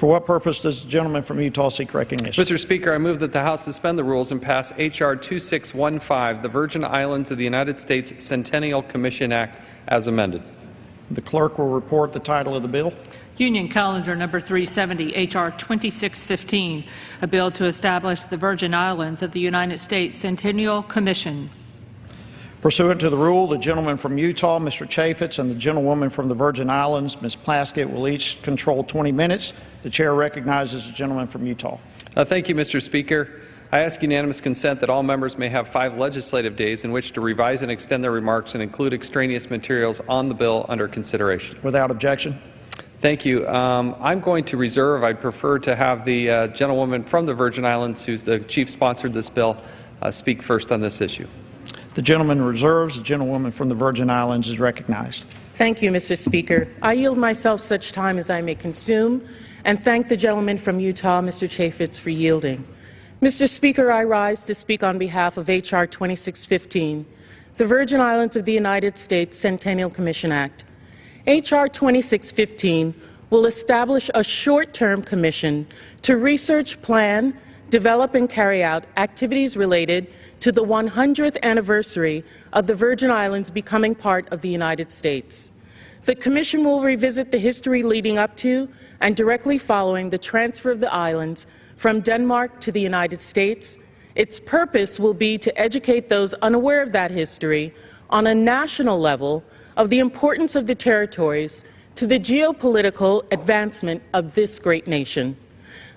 For what purpose does the gentleman from Utah seek recognition? Mr. Speaker, I move that the House suspend the rules and pass H.R. 2615, the Virgin Islands of the United States Centennial Commission Act, as amended. The clerk will report the title of the bill. Union Calendar Number 370, H.R. 2615, a bill to establish the Virgin Islands of the United States Centennial Commission. Pursuant to the rule, the gentleman from Utah, Mr. Chaffetz, and the gentlewoman from the Virgin Islands, Ms. Plaskett, will each control 20 minutes. The chair recognizes the gentleman from Utah. Thank you, Mr. Speaker. I ask unanimous consent that all members may have 5 legislative days in which to revise and extend their remarks and include extraneous materials on the bill under consideration. Without objection. Thank you. I'm going to reserve. I'd prefer to have the gentlewoman from the Virgin Islands, who's the chief sponsor of this bill, speak first on this issue. The gentleman reserves. The gentlewoman from the Virgin Islands is recognized. Thank you, Mr. Speaker. I yield myself such time as I may consume, and thank the gentleman from Utah, Mr. Chaffetz, for yielding. Mr. Speaker, I rise to speak on behalf of H.R. 2615, the Virgin Islands of the United States Centennial Commission Act. H.R. 2615 will establish a short-term commission to research, plan, develop, and carry out activities related to the 100th anniversary of the Virgin Islands becoming part of the United States. The Commission will revisit the history leading up to and directly following the transfer of the islands from Denmark to the United States. Its purpose will be to educate those unaware of that history on a national level of the importance of the territories to the geopolitical advancement of this great nation.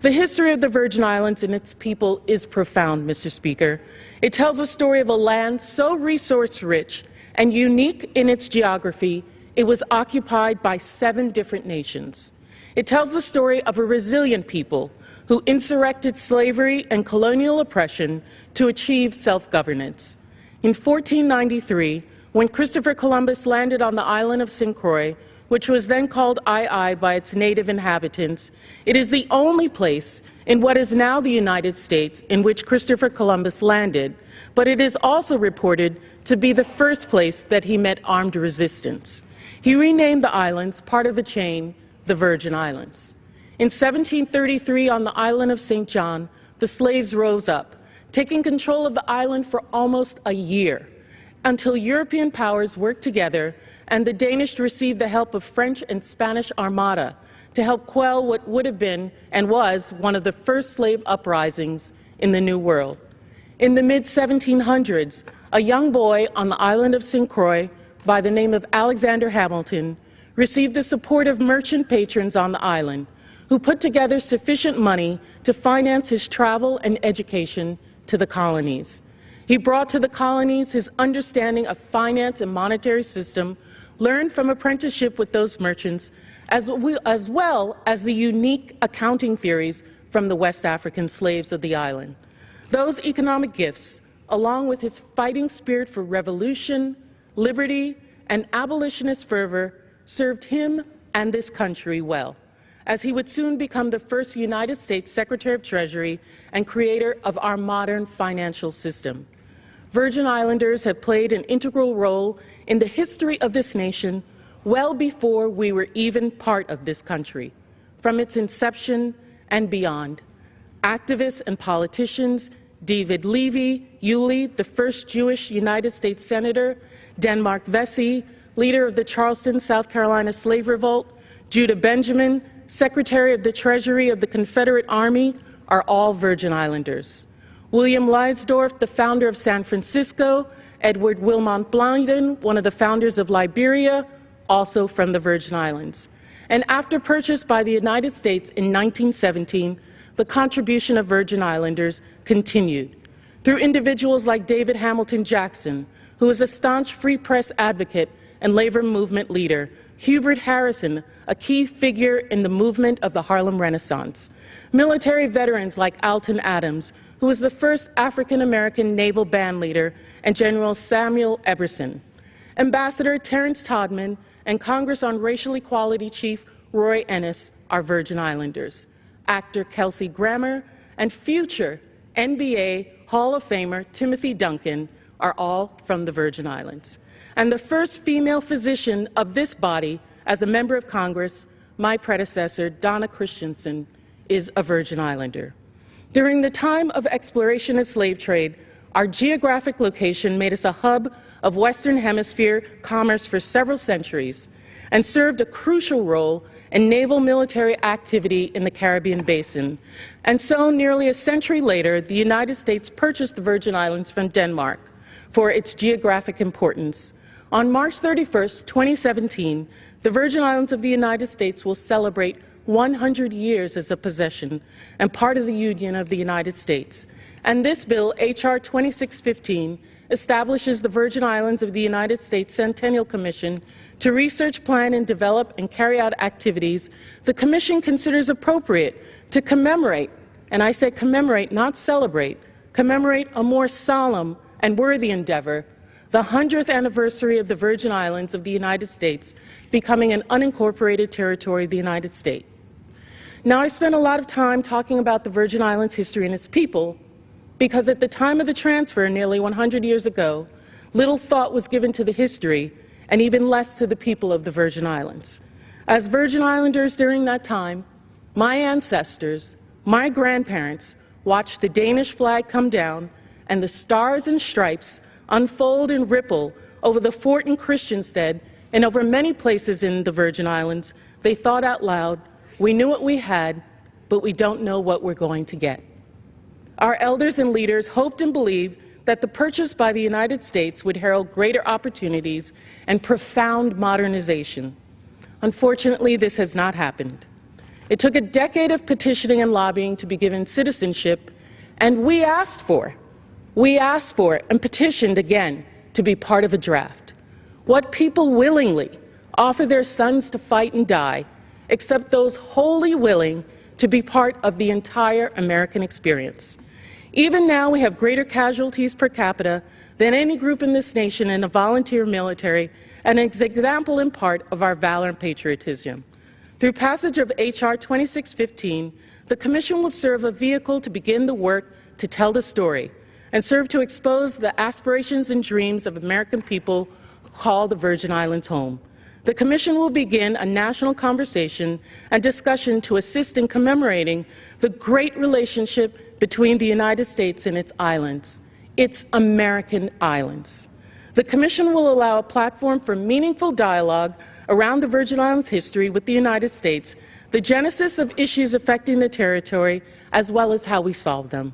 The history of the Virgin Islands and its people is profound, Mr. Speaker. It tells a story of a land so resource-rich and unique in its geography, it was occupied by 7 different nations. It tells the story of a resilient people who insurrected slavery and colonial oppression to achieve self-governance. In 1493, when Christopher Columbus landed on the island of St. Croix, which was then called II by its native inhabitants, it is the only place in what is now the United States in which Christopher Columbus landed, but it is also reported to be the first place that he met armed resistance. He renamed the islands, part of a chain, the Virgin Islands. In 1733, on the island of St. John, the slaves rose up, taking control of the island for almost a year, until European powers worked together and the Danish received the help of French and Spanish armada to help quell what would have been and was one of the first slave uprisings in the New World. In the mid-1700s, a young boy on the island of St. Croix by the name of Alexander Hamilton received the support of merchant patrons on the island who put together sufficient money to finance his travel and education to the colonies. He brought to the colonies his understanding of finance and monetary system, learned from apprenticeship with those merchants, as well as the unique accounting theories from the West African slaves of the island. Those economic gifts, along with his fighting spirit for revolution, liberty, and abolitionist fervor, served him and this country well, as he would soon become the first United States Secretary of Treasury and creator of our modern financial system. Virgin Islanders have played an integral role in the history of this nation well before we were even part of this country, from its inception and beyond. Activists and politicians, David Levy, Yulee, the first Jewish United States Senator, Denmark Vesey, leader of the Charleston, South Carolina slave revolt, Judah Benjamin, Secretary of the Treasury of the Confederate Army, are all Virgin Islanders. William Leisdorf, the founder of San Francisco, Edward Wilmot Blyden, one of the founders of Liberia, also from the Virgin Islands. And after purchase by the United States in 1917, the contribution of Virgin Islanders continued through individuals like David Hamilton Jackson, who was a staunch free press advocate and labor movement leader, Hubert Harrison, a key figure in the movement of the Harlem Renaissance, military veterans like Alton Adams, who was the first African-American naval band leader, and General Samuel Eberson, Ambassador Terrence Todman, and Congress on Racial Equality Chief Roy Ennis are Virgin Islanders. Actor Kelsey Grammer and future NBA Hall of Famer Timothy Duncan are all from the Virgin Islands. And the first female physician of this body as a member of Congress, my predecessor, Donna Christensen, is a Virgin Islander. During the time of exploration and slave trade, our geographic location made us a hub of Western Hemisphere commerce for several centuries and served a crucial role in naval military activity in the Caribbean basin. And so, nearly a century later, the United States purchased the Virgin Islands from Denmark for its geographic importance. On March 31, 2017, the Virgin Islands of the United States will celebrate 100 years as a possession and part of the Union of the United States. And this bill, H.R. 2615, establishes the Virgin Islands of the United States Centennial Commission to research, plan, and develop and carry out activities the Commission considers appropriate to commemorate, and I say commemorate, not celebrate, commemorate a more solemn and worthy endeavor, the 100th anniversary of the Virgin Islands of the United States becoming an unincorporated territory of the United States. Now, I spent a lot of time talking about the Virgin Islands history and its people because at the time of the transfer, nearly 100 years ago, little thought was given to the history and even less to the people of the Virgin Islands. As Virgin Islanders during that time, my ancestors, my grandparents, watched the Danish flag come down and the stars and stripes unfold and ripple over the fort in Christiansted and over many places in the Virgin Islands. They thought out loud, we knew what we had, but we don't know what we're going to get. Our elders and leaders hoped and believed that the purchase by the United States would herald greater opportunities and profound modernization. Unfortunately, this has not happened. It took a decade of petitioning and lobbying to be given citizenship, and we asked for and petitioned again to be part of a draft. What people willingly offer their sons to fight and die, except those wholly willing to be part of the entire American experience. Even now, we have greater casualties per capita than any group in this nation in a volunteer military, and an example in part of our valor and patriotism. Through passage of H.R. 2615, the Commission will serve a vehicle to begin the work to tell the story and serve to expose the aspirations and dreams of American people who call the Virgin Islands home. The Commission will begin a national conversation and discussion to assist in commemorating the great relationship between the United States and its islands, its American islands. The Commission will allow a platform for meaningful dialogue around the Virgin Islands history with the United States, the genesis of issues affecting the territory, as well as how we solve them.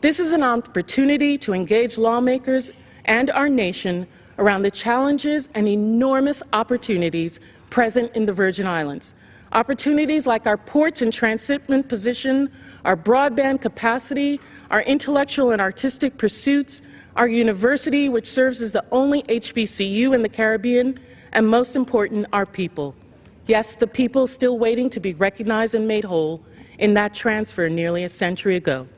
This is an opportunity to engage lawmakers and our nation around the challenges and enormous opportunities present in the Virgin Islands. Opportunities like our ports and transshipment position, our broadband capacity, our intellectual and artistic pursuits, our university, which serves as the only HBCU in the Caribbean, and most important, our people. Yes, the people still waiting to be recognized and made whole in that transfer nearly a century ago.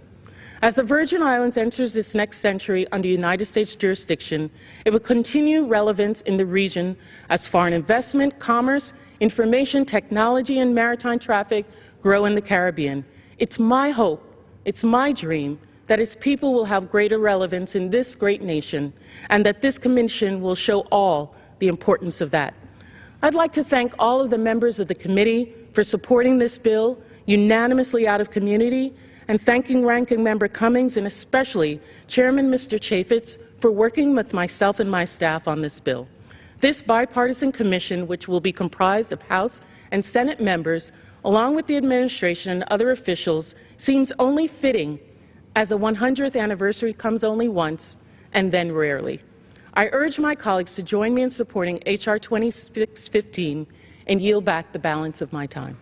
As the Virgin Islands enters its next century under United States jurisdiction, it will continue relevance in the region as foreign investment, commerce, information, technology, and maritime traffic grow in the Caribbean. It's my hope, it's my dream, that its people will have greater relevance in this great nation, and that this Commission will show all the importance of that. I'd like to thank all of the members of the committee for supporting this bill unanimously out of community, and thanking Ranking Member Cummings and especially Chairman Mr. Chaffetz for working with myself and my staff on this bill. This bipartisan commission, which will be comprised of House and Senate members, along with the administration and other officials, seems only fitting as a 100th anniversary comes only once and then rarely. I urge my colleagues to join me in supporting H.R. 2615 and yield back the balance of my time.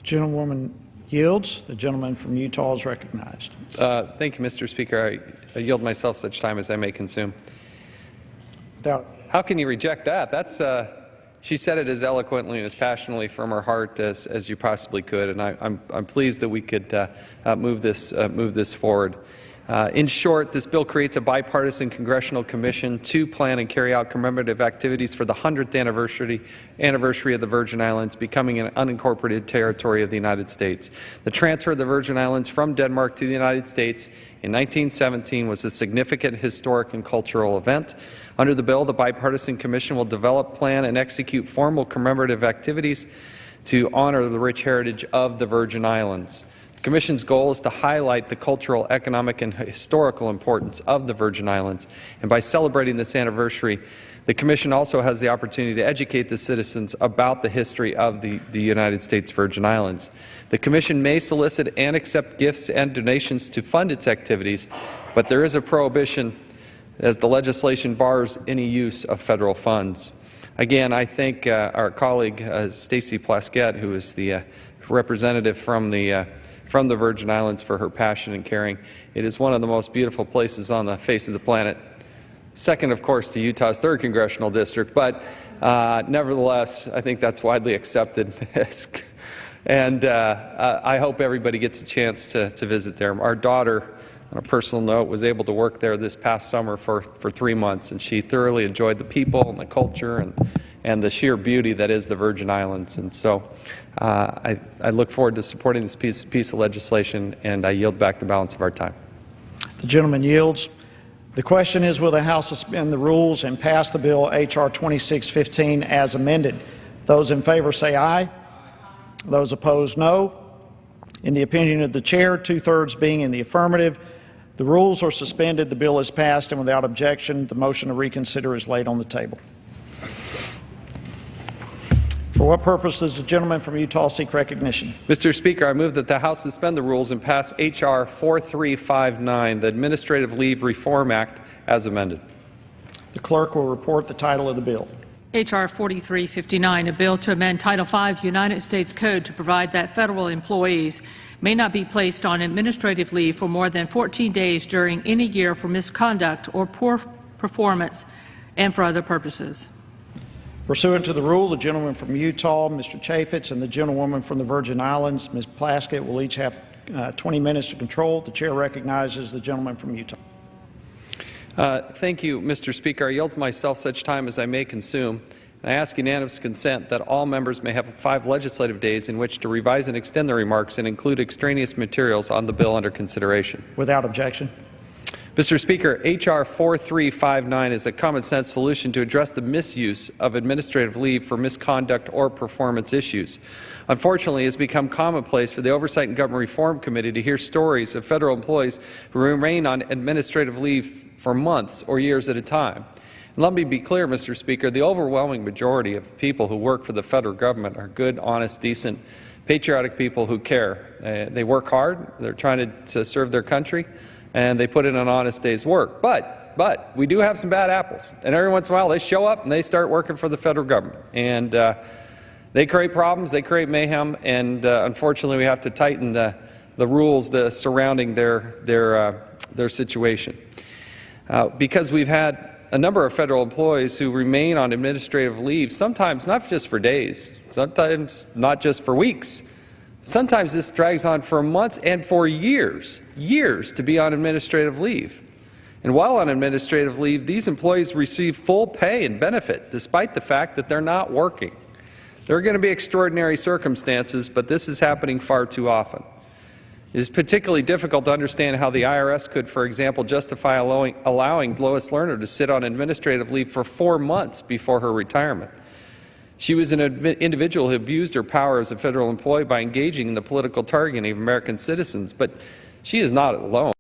Gentlewoman yields. The gentleman from Utah is recognized. Thank you, Mr. Speaker. I yield myself such time as I may consume. How can you reject that? That's she said it as eloquently and as passionately from her heart as you possibly could, and I'm pleased that we could move this forward. In short, this bill creates a bipartisan congressional commission to plan and carry out commemorative activities for the 100th anniversary of the Virgin Islands becoming an unincorporated territory of the United States. The transfer of the Virgin Islands from Denmark to the United States in 1917 was a significant historic and cultural event. Under the bill, the bipartisan commission will develop, plan, and execute formal commemorative activities to honor the rich heritage of the Virgin Islands. The Commission's goal is to highlight the cultural, economic, and historical importance of the Virgin Islands, and by celebrating this anniversary, the Commission also has the opportunity to educate the citizens about the history of the United States Virgin Islands. The Commission may solicit and accept gifts and donations to fund its activities, but there is a prohibition as the legislation bars any use of federal funds. Again, I thank our colleague Stacey Plaskett, who is the representative from the Virgin Islands, for her passion and caring. It is one of the most beautiful places on the face of the planet. Second, of course, to Utah's 3rd Congressional District, but nevertheless, I think that's widely accepted. And I hope everybody gets a chance to visit there. Our daughter, on a personal note, was able to work there this past summer for 3 months, and she thoroughly enjoyed the people and the culture and the sheer beauty that is the Virgin Islands. And so I look forward to supporting this piece of legislation, and I yield back the balance of our time. The gentleman yields. The question is, will the House suspend the rules and pass the bill H.R. 2615 as amended? Those in favor say aye. Those opposed, no. In the opinion of the Chair, 2/3 being in the affirmative, the rules are suspended, the bill is passed, and without objection, the motion to reconsider is laid on the table. For what purpose does the gentleman from Utah seek recognition? Mr. Speaker, I move that the House suspend the rules and pass H.R. 4359, the Administrative Leave Reform Act, as amended. The clerk will report the title of the bill. H.R. 4359, a bill to amend Title V United States Code to provide that federal employees may not be placed on administrative leave for more than 14 days during any year for misconduct or poor performance and for other purposes. Pursuant to the rule, the gentleman from Utah, Mr. Chaffetz, and the gentlewoman from the Virgin Islands, Ms. Plaskett, will each have 20 minutes to control. The Chair recognizes the gentleman from Utah. Thank you, Mr. Speaker. I yield to myself such time as I may consume. I ask unanimous consent that all members may have 5 legislative days in which to revise and extend their remarks and include extraneous materials on the bill under consideration. Without objection. Mr. Speaker, H.R. 4359 is a common-sense solution to address the misuse of administrative leave for misconduct or performance issues. Unfortunately, it has become commonplace for the Oversight and Government Reform Committee to hear stories of federal employees who remain on administrative leave for months or years at a time. And let me be clear, Mr. Speaker, the overwhelming majority of people who work for the federal government are good, honest, decent, patriotic people who care. They work hard, they're trying to serve their country, and they put in an honest day's work. But we do have some bad apples, and every once in a while they show up and they start working for the federal government. And they create problems, they create mayhem, and unfortunately we have to tighten the rules surrounding their situation. Because we've had a number of federal employees who remain on administrative leave, sometimes not just for days, sometimes not just for weeks. Sometimes this drags on for months and for years to be on administrative leave. And while on administrative leave, these employees receive full pay and benefit, despite the fact that they're not working. There are going to be extraordinary circumstances, but this is happening far too often. It is particularly difficult to understand how the IRS could, for example, justify allowing Lois Lerner to sit on administrative leave for 4 months before her retirement. She was an individual who abused her power as a federal employee by engaging in the political targeting of American citizens, but she is not alone.